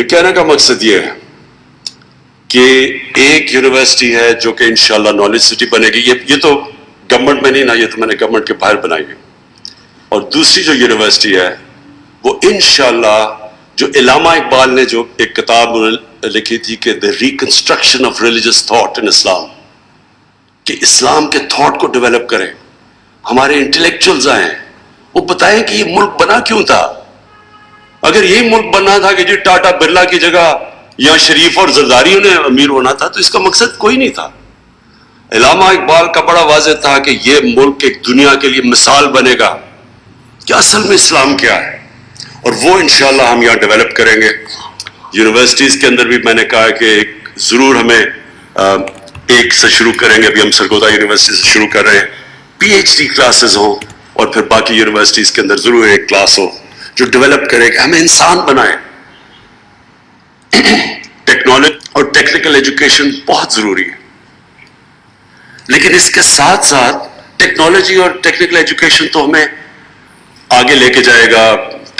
تو کہنے کا مقصد یہ ہے کہ ایک یونیورسٹی ہے جو کہ انشاءاللہ نالج سٹی بنے گی، یہ تو گورنمنٹ میں نہیں نا، یہ تو میں نے گورنمنٹ کے باہر بنائی ہے. اور دوسری جو یونیورسٹی ہے وہ انشاءاللہ جو علامہ اقبال نے جو ایک کتاب لکھی تھی کہ the reconstruction of religious thought in Islam، کہ اسلام کے تھاٹ کو ڈیولپ کریں. ہمارے انٹلیکچوئلز آئیں، وہ بتائیں کہ یہ ملک بنا کیوں تھا. اگر یہی ملک بننا تھا کہ جی ٹاٹا برلا کی جگہ یا شریف اور زرداریوں نے امیر ہونا تھا، تو اس کا مقصد کوئی نہیں تھا. علامہ اقبال کا بڑا واضح تھا کہ یہ ملک ایک دنیا کے لیے مثال بنے گا کہ اصل میں اسلام کیا ہے، اور وہ انشاءاللہ ہم یہاں ڈیولپ کریں گے. یونیورسٹیز کے اندر بھی میں نے کہا کہ ضرور ہمیں ایک سے شروع کریں گے، ابھی ہم سرگودا یونیورسٹی سے شروع کر رہے ہیں. پی ایچ ڈی کلاسز ہوں اور پھر باقی یونیورسٹیز کے اندر ضرور ایک کلاس ہو جو ڈیولپ کرے کہ ہمیں انسان بنائے. ٹیکنالوجی اور ٹیکنیکل ایجوکیشن بہت ضروری ہے، لیکن اس کے ساتھ ساتھ ٹیکنالوجی اور ٹیکنیکل ایجوکیشن تو ہمیں آگے لے کے جائے گا.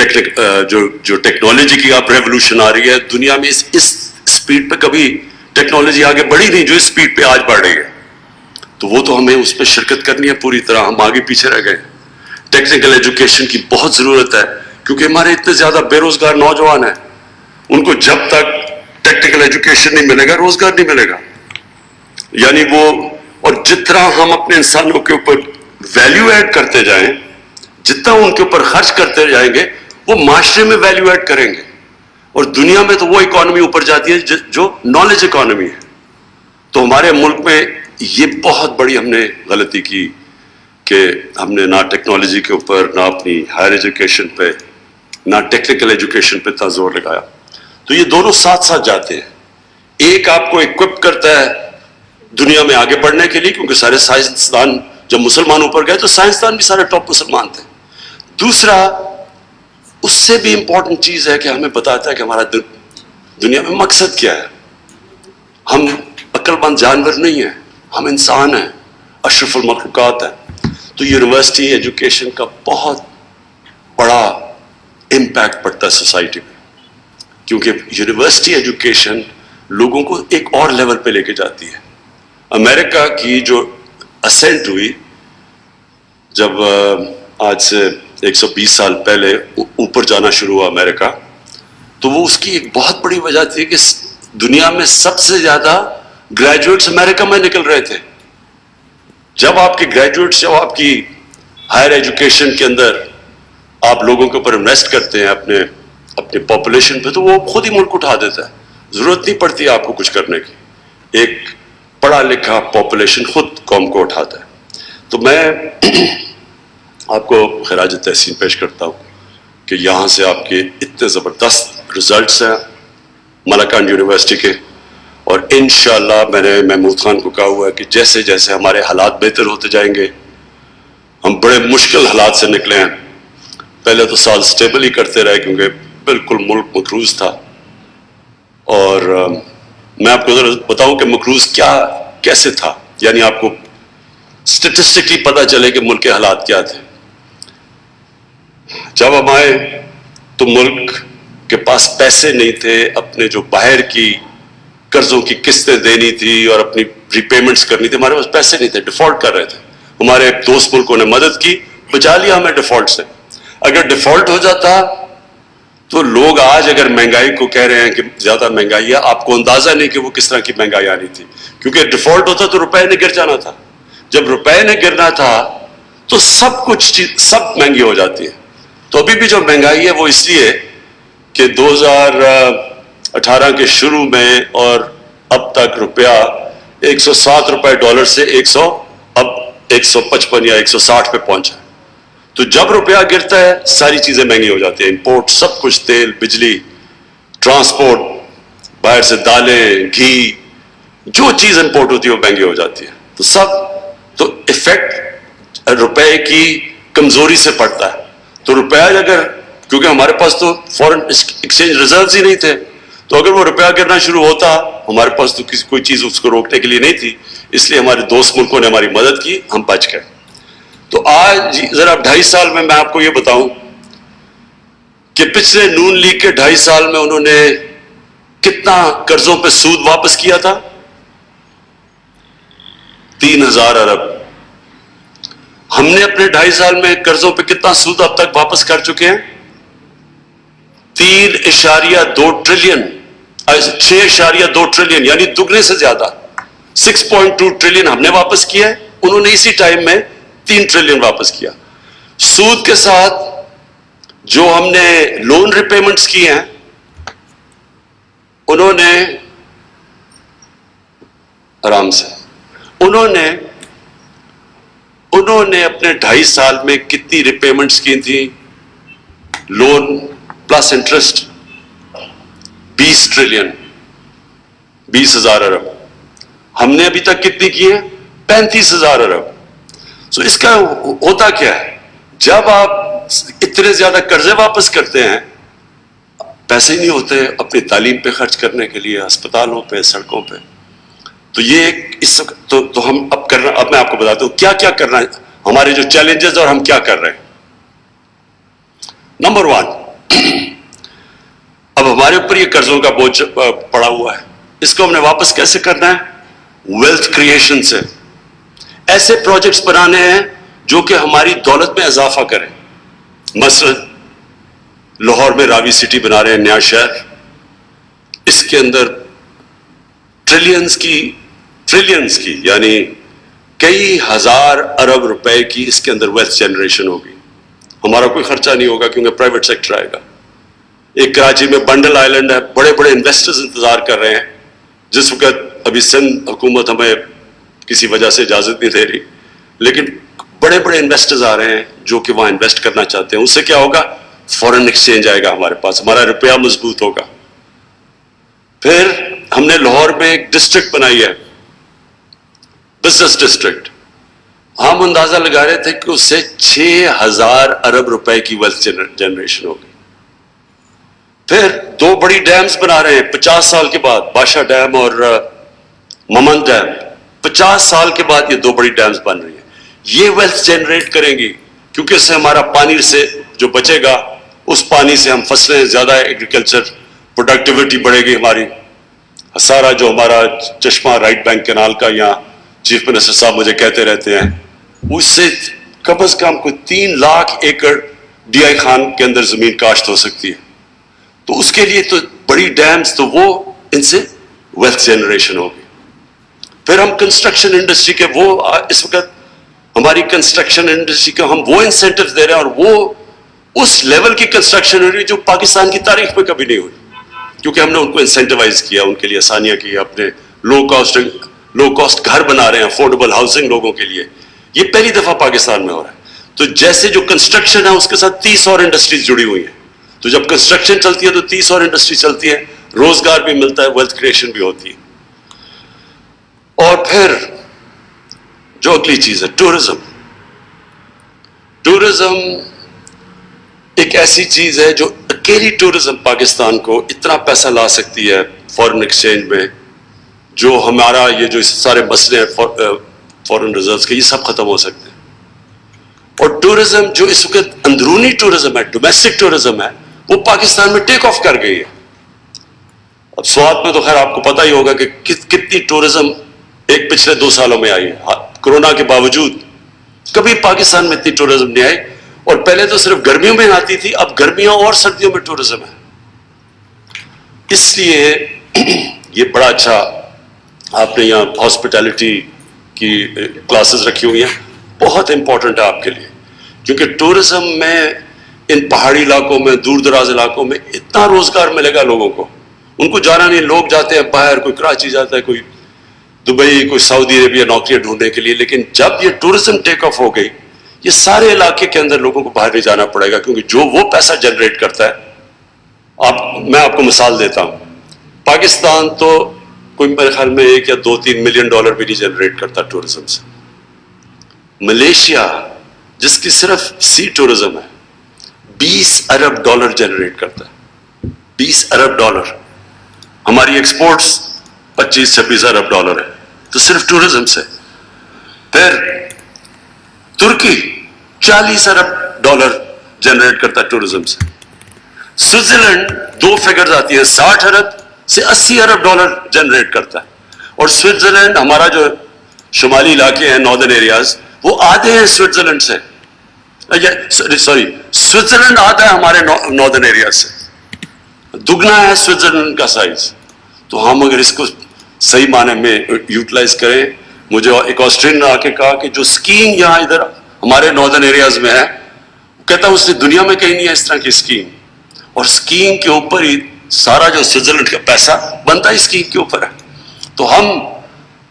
جو ٹیکنالوجی کی آپ ریولوشن آ رہی ہے دنیا میں، اس سپیڈ پہ کبھی ٹیکنالوجی آگے بڑھی نہیں جو اس سپیڈ پہ آج بڑھ رہی ہے. تو وہ تو ہمیں اس پہ شرکت کرنی ہے پوری طرح، ہم آگے پیچھے رہ گئے. ٹیکنیکل ایجوکیشن کی بہت ضرورت ہے کیونکہ ہمارے اتنے زیادہ بے روزگار نوجوان ہیں، ان کو جب تک ٹیکنیکل ایجوکیشن نہیں ملے گا روزگار نہیں ملے گا. یعنی وہ، اور جتنا ہم اپنے انسانوں کے اوپر ویلیو ایڈ کرتے جائیں، جتنا ان کے اوپر خرچ کرتے جائیں گے، وہ معاشرے میں ویلیو ایڈ کریں گے. اور دنیا میں تو وہ اکانومی اوپر جاتی ہے جو نالج اکانومی ہے. تو ہمارے ملک میں یہ بہت بڑی ہم نے غلطی کی کہ ہم نے نہ ٹیکنالوجی کے اوپر، نہ اپنی ہائر ایجوکیشن پہ، نہ ٹیکنیکل ایجوکیشن پہ اتنا زور لگایا. تو یہ دونوں ساتھ ساتھ جاتے ہیں. ایک آپ کو اکوپ کرتا ہے دنیا میں آگے بڑھنے کے لیے کیونکہ سارے سائنسدان جب مسلمان اوپر گئے تو سائنسدان بھی سارے ٹاپ مسلمان تھے. دوسرا اس سے بھی امپورٹنٹ چیز ہے کہ ہمیں بتاتا ہے کہ ہمارا دنیا میں مقصد کیا ہے. ہم عقل مند جانور نہیں ہیں، ہم انسان ہیں، اشرف المخلوقات ہیں. تو یونیورسٹی ایجوکیشن کا بہت بڑا امپیکٹ پڑتا ہے سوسائٹی میں، کیونکہ یونیورسٹی ایجوکیشن لوگوں کو ایک اور لیول پہ لے کے جاتی ہے. امریکہ کی جو اسینٹ ہوئی جب آج سے 120 سال پہلے اوپر جانا شروع ہوا امریکہ، تو وہ اس کی ایک بہت بڑی وجہ تھی کہ دنیا میں سب سے زیادہ گریجویٹس امریکہ میں نکل رہے تھے. جب آپ کی گریجویٹس، جب آپ کی ہائر ایجوکیشن کے اندر آپ لوگوں کے اوپر انویسٹ کرتے ہیں اپنے پاپولیشن پہ، تو وہ خود ہی ملک اٹھا دیتا ہے. ضرورت نہیں پڑتی آپ کو کچھ کرنے کی، ایک پڑھا لکھا پاپولیشن خود قوم کو اٹھاتا ہے. تو میں آپ کو خراج تحسین پیش کرتا ہوں کہ یہاں سے آپ کے اتنے زبردست رزلٹس ہیں ملکان یونیورسٹی کے، اور انشاءاللہ میں نے محمود خان کو کہا ہوا ہے کہ جیسے جیسے ہمارے حالات بہتر ہوتے جائیں گے، ہم بڑے مشکل حالات سے نکلے ہیں. پہلے تو سال سٹیبل ہی کرتے رہے کیونکہ بالکل ملک مقروض تھا. اور میں آپ کو ذرا بتاؤں کہ مقروض کیسے تھا، یعنی آپ کو اسٹیٹسٹکلی پتہ چلے کہ ملک کے حالات کیا تھے. جب ہم آئے تو ملک کے پاس پیسے نہیں تھے، اپنے جو باہر کی قرضوں کی قسطیں دینی تھی اور اپنی ری پیمنٹس کرنی تھی، ہمارے پاس پیسے نہیں تھے، ڈیفالٹ کر رہے تھے. ہمارے دوست ملکوں نے مدد کی، بچا لیا ہمیں ڈیفالٹ سے. اگر ڈیفالٹ ہو جاتا تو لوگ آج اگر مہنگائی کو کہہ رہے ہیں کہ زیادہ مہنگائی ہے، آپ کو اندازہ نہیں کہ وہ کس طرح کی مہنگائی آنی تھی، کیونکہ ڈیفالٹ ہوتا تو روپے نے گر جانا تھا. جب روپے نے گرنا تھا تو سب کچھ سب مہنگی ہو جاتی ہے. تو ابھی بھی جو مہنگائی ہے وہ اس لیے کہ 2018 کے شروع میں اور اب تک روپیہ 107 روپے ڈالر سے اب 155 یا 160 پہ پہنچا. تو جب روپیہ گرتا ہے ساری چیزیں مہنگی ہو جاتی ہیں، امپورٹ سب کچھ، تیل، بجلی، ٹرانسپورٹ، باہر سے دالیں، گھی، جو چیز امپورٹ ہوتی ہے وہ مہنگی ہو جاتی ہے. تو افیکٹ روپے کی کمزوری سے پڑتا ہے. تو روپیہ اگر، کیونکہ ہمارے پاس تو فورن ایکسچینج ریزروز ہی نہیں تھے، تو اگر وہ روپیہ گرنا شروع ہوتا، ہمارے پاس تو کوئی چیز اس کو روکنے کے لیے نہیں تھی، اس لیے ہمارے دوست ملکوں نے ہماری مدد کی، ہم بچ گئے. تو آج ذرا 2.5 سال میں آپ کو یہ بتاؤں کہ پچھلے نون لیگ کے 2.5 سال میں انہوں نے کتنا قرضوں پہ سود واپس کیا تھا؟ 3,000 ارب. ہم نے اپنے 2.5 سال میں قرضوں پہ کتنا سود اب تک واپس کر چکے ہیں؟ 3.2 ٹریلین 6.2 ٹریلین یعنی دگنے سے زیادہ. 6.2 ٹریلین ہم نے واپس کیا ہے, انہوں نے اسی ٹائم میں 3 ٹریلین واپس کیا. سود کے ساتھ جو ہم نے لون ریپیمنٹس کی ہیں انہوں نے آرام سے انہوں نے اپنے 2.5 سال میں کتنی ریپیمنٹس کی تھی لون پلس انٹرسٹ؟ 20 ٹریلین 20,000 ارب. ہم نے ابھی تک کتنی کی ہے؟ 35,000 ارب. سو اس کا ہوتا کیا ہے؟ جب آپ اتنے زیادہ قرضے واپس کرتے ہیں, پیسے نہیں ہوتے اپنی تعلیم پہ خرچ کرنے کے لیے, ہسپتالوں پہ, سڑکوں پہ. تو یہ اس تو ہم اب میں آپ کو بتاتا ہوں کیا کیا کرنا ہے, ہمارے جو چیلنجز اور ہم کیا کر رہے ہیں. نمبر 1, اب ہمارے اوپر یہ قرضوں کا بوجھ پڑا ہوا ہے, اس کو ہم نے واپس کیسے کرنا ہے؟ ویلتھ کریشن سے. ایسے پروجیکٹس بنانے ہیں جو کہ ہماری دولت میں اضافہ کریں. مثلا لاہور میں راوی سٹی بنا رہے ہیں, نیا شہر, اس کے اندر ٹریلینز کی یعنی کئی ہزار ارب روپے کی اس کے اندر ویلتھ جنریشن ہوگی. ہمارا کوئی خرچہ نہیں ہوگا کیونکہ پرائیویٹ سیکٹر آئے گا. ایک کراچی میں بنڈل آئلینڈ ہے, بڑے بڑے انویسٹرز انتظار کر رہے ہیں. جس وقت ابھی سندھ حکومت ہمیں کسی وجہ سے اجازت نہیں دے رہی, لیکن بڑے بڑے انویسٹرز آ رہے ہیں جو کہ وہاں انویسٹ کرنا چاہتے ہیں. اس سے کیا ہوگا؟ فورن ایکسچینج آئے گا ہمارے پاس, ہمارا روپیہ مضبوط ہوگا. پھر ہم نے لاہور میں ایک ڈسٹرکٹ بنائی ہے, بزنس ڈسٹرکٹ. ہم اندازہ لگا رہے تھے کہ اس سے 6,000 ارب روپے کی ویلتھ جنریشن ہوگی. پھر 2 بڑی ڈیمز بنا رہے ہیں 50 سال کے بعد, بادشاہ ڈیم اور ممن ڈیم. 50 سال کے بعد یہ 2 بڑی ڈیمز بن رہی ہیں. یہ ویلتھ جنریٹ کریں گی کیونکہ اس سے ہمارا پانی سے جو بچے گا, اس پانی سے ہم فصلیں زیادہ, ایگریکلچر پروڈکٹیوٹی بڑھے گی ہماری. سارا جو ہمارا چشمہ رائٹ بینک کینال کا, یہاں چیف منسٹر صاحب مجھے کہتے رہتے ہیں, اس سے کم از کم کوئی 3 لاکھ ایکڑ ڈی آئی خان کے اندر زمین کاشت ہو سکتی ہے. تو اس کے لیے تو بڑی ڈیمز, تو وہ ان سے ویلتھ جنریشن ہوگی. پھر ہم کنسٹرکشن انڈسٹری کے اس وقت ہماری کنسٹرکشن انڈسٹری کا ہم وہ انسینٹیو دے رہے ہیں, اور وہ اس لیول کی کنسٹرکشن ہو رہی جو پاکستان کی تاریخ میں کبھی نہیں ہوئی, کیونکہ ہم نے ان کو انسینٹیوائز کیا, ان کے لیے آسانیاں کی, اپنے لو کاسٹ گھر بنا رہے ہیں, افورڈیبل ہاؤسنگ لوگوں کے لیے. یہ پہلی دفعہ پاکستان میں ہو رہا ہے. تو جیسے جو کنسٹرکشن ہے اس کے ساتھ 30 اور انڈسٹریز جڑی ہوئی ہیں. تو جب کنسٹرکشن چلتی ہے تو 30 اور انڈسٹری چلتی ہے, روزگار بھی ملتا ہے, ویلتھ کریشن بھی ہوتی ہے. اور پھر جو اگلی چیز ہے ٹورزم. ٹورزم ایک ایسی چیز ہے جو اکیلی ٹورزم پاکستان کو اتنا پیسہ لا سکتی ہے فورن ایکسچینج میں, جو ہمارا یہ جو سارے مسئلے ہیں فورن ریزروز کے, یہ سب ختم ہو سکتے ہیں. اور ٹورزم جو اس وقت اندرونی ٹورزم ہے, ڈومیسٹک ٹورزم ہے, وہ پاکستان میں ٹیک آف کر گئی ہے. اب سوات میں تو خیر آپ کو پتہ ہی ہوگا کہ کتنی ٹورزم ایک پچھلے 2 سالوں میں آئی ہے. کورونا کے باوجود کبھی پاکستان میں اتنی ٹورزم نہیں آئی, اور پہلے تو صرف گرمیوں میں آتی تھی, اب گرمیوں اور سردیوں میں ٹورزم ہے. اس لیے یہ بڑا اچھا آپ نے یہاں ہاسپٹیلٹی کی کلاسز رکھی ہوئی ہیں, بہت امپورٹنٹ ہے آپ کے لیے, کیونکہ ٹورزم میں ان پہاڑی علاقوں میں, دور دراز علاقوں میں اتنا روزگار ملے گا لوگوں کو. ان کو جانا نہیں, لوگ جاتے ہیں باہر, کوئی کراچی جاتا ہے, کوئی دبئی, کوئی سعودی عربیہ نوکریاں ڈھونڈنے کے لیے. لیکن جب یہ ٹورزم ٹیک آف ہو گئی, یہ سارے علاقے کے اندر لوگوں کو باہر نہیں جانا پڑے گا, کیونکہ جو وہ پیسہ جنریٹ کرتا ہے. میں آپ کو مثال دیتا ہوں, پاکستان تو کوئی میرے خیال میں 1 یا 2-3 ملین ڈالر بھی نہیں جنریٹ کرتا ٹورزم سے. ملیشیا جس کی صرف سی ٹورزم ہے 20 ارب ڈالر جنریٹ کرتا ہے, 20 ارب ڈالر. ہماری ایکسپورٹس 25-26 ارب ڈالر ہے, تو صرف ٹورزم سے. پھر ترکی 40 ارب ڈالر جنریٹ کرتا ہے ٹورزم سے. سوئٹزرلینڈ 2 فگرز آتی ہیں, 60 ارب سے $80 ارب جنریٹ کرتا ہے. اور سوئٹزرلینڈ, ہمارا جو شمالی علاقے ہیں ناردرن ایریاز, وہ آدھے ہیں سوئٹزرلینڈ سے, سوری سوئٹزرلینڈ آدھا ہے ہمارے ناردرن ایریاز سے, دگنا ہے سوئٹزرلینڈ کا سائز. تو ہم اگر اس کو صحیح معنی میں یوٹیلائز کریں, مجھے ایک آسٹریلین نے آ کے کہا کہ جو اسکیئنگ یہاں ادھر ہمارے ناردرن ایریاز میں ہے, کہتا اس نے دنیا میں کہیں نہیں ہے اس طرح کی اسکیئنگ, اور اسکیئنگ کے اوپر ہی سارا جو سوئٹزرلینڈ کا پیسہ بنتا ہے اسکیئنگ کے اوپر ہے. تو ہم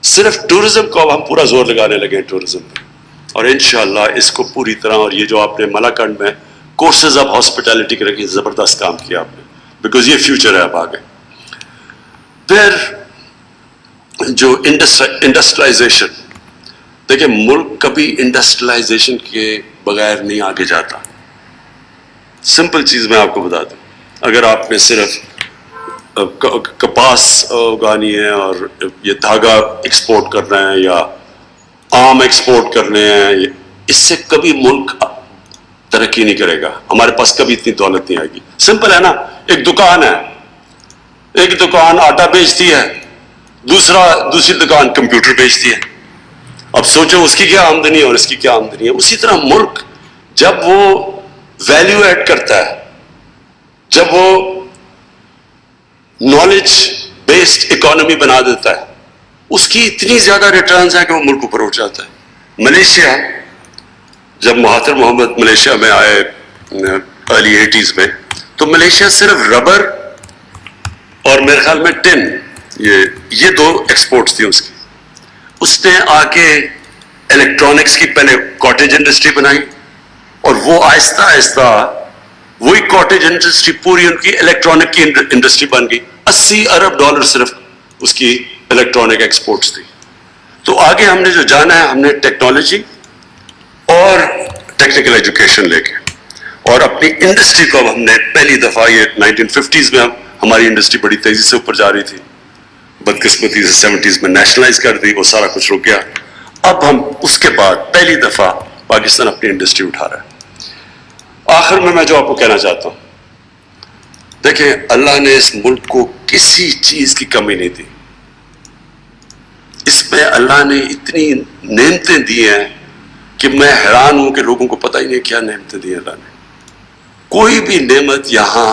صرف ٹورزم کو اب ہم پورا زور لگانے لگے ہیں ٹورزم پہ, اور انشاءاللہ اس کو پوری طرح, اور یہ جو آپ نے ملاکنڈ میں کورسز آف ہاسپٹیلٹی کے رکھے, زبردست کام کیا آپ نے, بیکاز یہ فیوچر ہے اب آگے. پھر جو انڈسٹریلائزیشن, دیکھیں ملک کبھی انڈسٹریلائزیشن کے بغیر نہیں آگے جاتا. سمپل چیز میں آپ کو بتا دوں, اگر آپ نے صرف کپاس اگانی ہے اور یہ دھاگا ایکسپورٹ کرنا ہے یا آم ایکسپورٹ کرنے ہیں, اس سے کبھی ملک ترقی نہیں کرے گا. ہمارے پاس کبھی اتنی دولت نہیں آئے گی. سمپل ہے نا, ایک دکان ہے, ایک دکان آٹا بیچتی ہے, دوسری دکان کمپیوٹر بیچتی ہے. اب سوچو اس کی کیا آمدنی ہے اور اس کی کیا آمدنی ہے. اسی طرح ملک جب وہ ویلیو ایڈ کرتا ہے, جب وہ نالج بیسڈ اکانومی بنا دیتا ہے, اس کی اتنی زیادہ ریٹرنز ہیں کہ وہ ملک اوپر اٹھ جاتا ہے. ملیشیا, جب مہاتر محمد ملیشیا میں آئے ارلی 80s میں, تو ملیشیا صرف ربر اور میرے خیال میں ٹن, یہ دو ایکسپورٹس تھی اس کی. اس نے آ کے الیکٹرانکس کی پہلے کاٹیج انڈسٹری بنائی, اور وہ آہستہ آہستہ وہی کاٹیج انڈسٹری پوری ان کی الیکٹرانک کی انڈسٹری بن گئی. $80 ارب صرف اس کی الیکٹرانک ایکسپورٹس تھی. تو آگے ہم نے جو جانا ہے, ہم نے ٹیکنالوجی اور ٹیکنیکل ایجوکیشن لے کے, اور اپنی انڈسٹری کو اب ہم نے پہلی دفعہ, یہ 1950s میں ہماری انڈسٹری بڑی تیزی سے اوپر جا رہی تھی, بدقسمتی سے 70s میں نیشنلائز کر دی, وہ سارا کچھ رک گیا. اب ہم اس کے بعد پہلی دفعہ پاکستان اپنی انڈسٹری اٹھا رہا ہے. آخر میں جو آپ کو کہنا چاہتا ہوں, دیکھیں اللہ نے اس ملک کو کسی چیز کی کمی نہیں دی. اس میں اللہ نے اتنی نعمتیں دی ہیں کہ میں حیران ہوں کہ لوگوں کو پتہ ہی نہیں کیا نعمتیں دی ہیں اللہ نے. کوئی بھی نعمت یہاں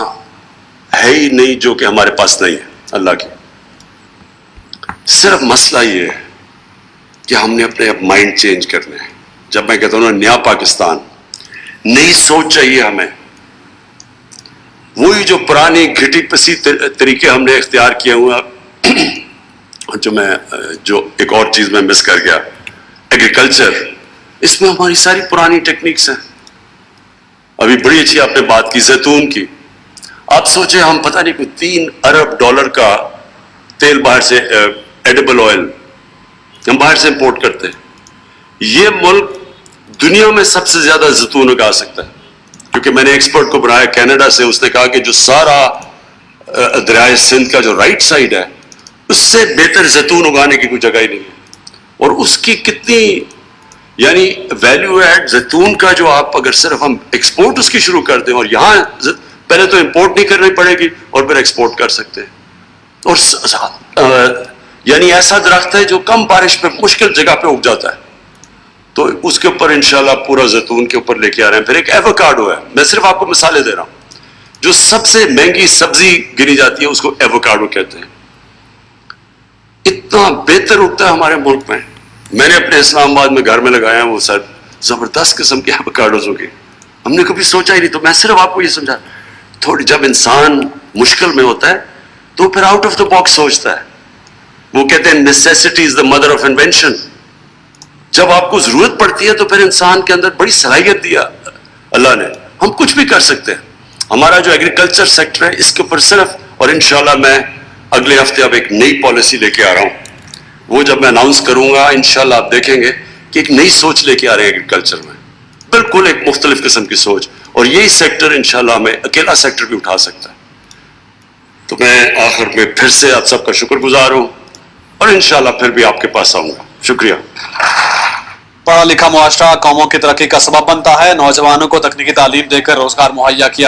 ہے ہی نہیں جو کہ ہمارے پاس نہیں ہے اللہ کی. صرف مسئلہ یہ ہے کہ ہم نے اپنے اب مائنڈ چینج کرنے ہیں. جب میں کہتا ہوں نیا پاکستان, نئی سوچ چاہیے ہمیں. وہی جو پرانی گھٹی پسی طریقے ہم نے اختیار کیے ہوئے, جو ایک اور چیز میں مس کر گیا, ایگریکلچر, اس میں ہماری ساری پرانی ٹیکنیکس ہیں. ابھی بڑی اچھی آپ نے بات کی زیتون کی. آپ سوچیں ہم پتہ نہیں کوئی $3 ارب کا تیل باہر سے, ایڈیبل آئل ہم باہر سے امپورٹ کرتے ہیں. یہ ملک دنیا میں سب سے زیادہ زیتون اگا سکتا ہے, کیونکہ میں نے ایکسپرٹ کو بنایا کینیڈا سے. اس نے کہا کہ جو سارا دریائے سندھ کا جو رائٹ سائڈ ہے, اس سے بہتر زیتون اگانے کی کوئی جگہ ہی نہیں ہے. اور اس کی کتنی یعنی ویلیو ایڈ زیتون کا, جو آپ اگر صرف ہم ایکسپورٹ اس کی شروع کر دیں, اور یہاں پہلے تو امپورٹ نہیں کرنی پڑے گی اور پھر ایکسپورٹ کر سکتے ہیں. اور یعنی ایسا درخت ہے جو کم بارش پہ مشکل جگہ پہ اگ جاتا ہے. تو اس کے اوپر انشاءاللہ پورا زیتون کے اوپر لے کے آ رہے ہیں. پھر ایک ایووکاڈو ہے, میں صرف آپ کو مثالیں دے رہا ہوں, جو سب سے مہنگی سبزی گنی جاتی ہے, اس کو ایووکاڈو کہتے ہیں. اتنا بہتر اگتا ہے ہمارے ملک میں. میں نے اپنے اسلام آباد میں گھر میں لگایا ہیں, وہ سر زبردست قسم کے ایووکاڈوز ہوگی. ہم نے کبھی سوچا ہی نہیں. تو میں صرف آپ کو یہ سمجھا, تھوڑی جب انسان مشکل میں ہوتا ہے تو پھر آؤٹ آف دا باکس سوچتا ہے. وہ کہتے ہیں necessity is the mother of invention. جب آپ کو ضرورت پڑتی ہے تو پھر انسان کے اندر بڑی صلاحیت دیا اللہ نے, ہم کچھ بھی کر سکتے ہیں. ہمارا جو ایگریکلچر سیکٹر ہے, اس کے اوپر صرف, اور انشاءاللہ میں اگلے ہفتے اب ایک نئی پالیسی لے کے آ رہا ہوں. وہ جب میں اناؤنس کروں گا انشاءاللہ آپ دیکھیں گے کہ ایک نئی سوچ لے کے آ رہے ہیں ایگریکلچر میں, بالکل ایک مختلف قسم کی سوچ. اور یہی سیکٹر انشاءاللہ ہمیں اکیلا سیکٹر بھی اٹھا سکتا ہے. تو میں آخر میں پھر سے آپ سب کا شکر گزار ہوں, اور انشاءاللہ پھر بھی آپ کے پاس آؤں گا. شکریہ. پڑھا لکھا معاشرہ قوموں کی ترقی کا سبب بنتا ہے. نوجوانوں کو تکنیکی تعلیم دے کر روزگار مہیا کیا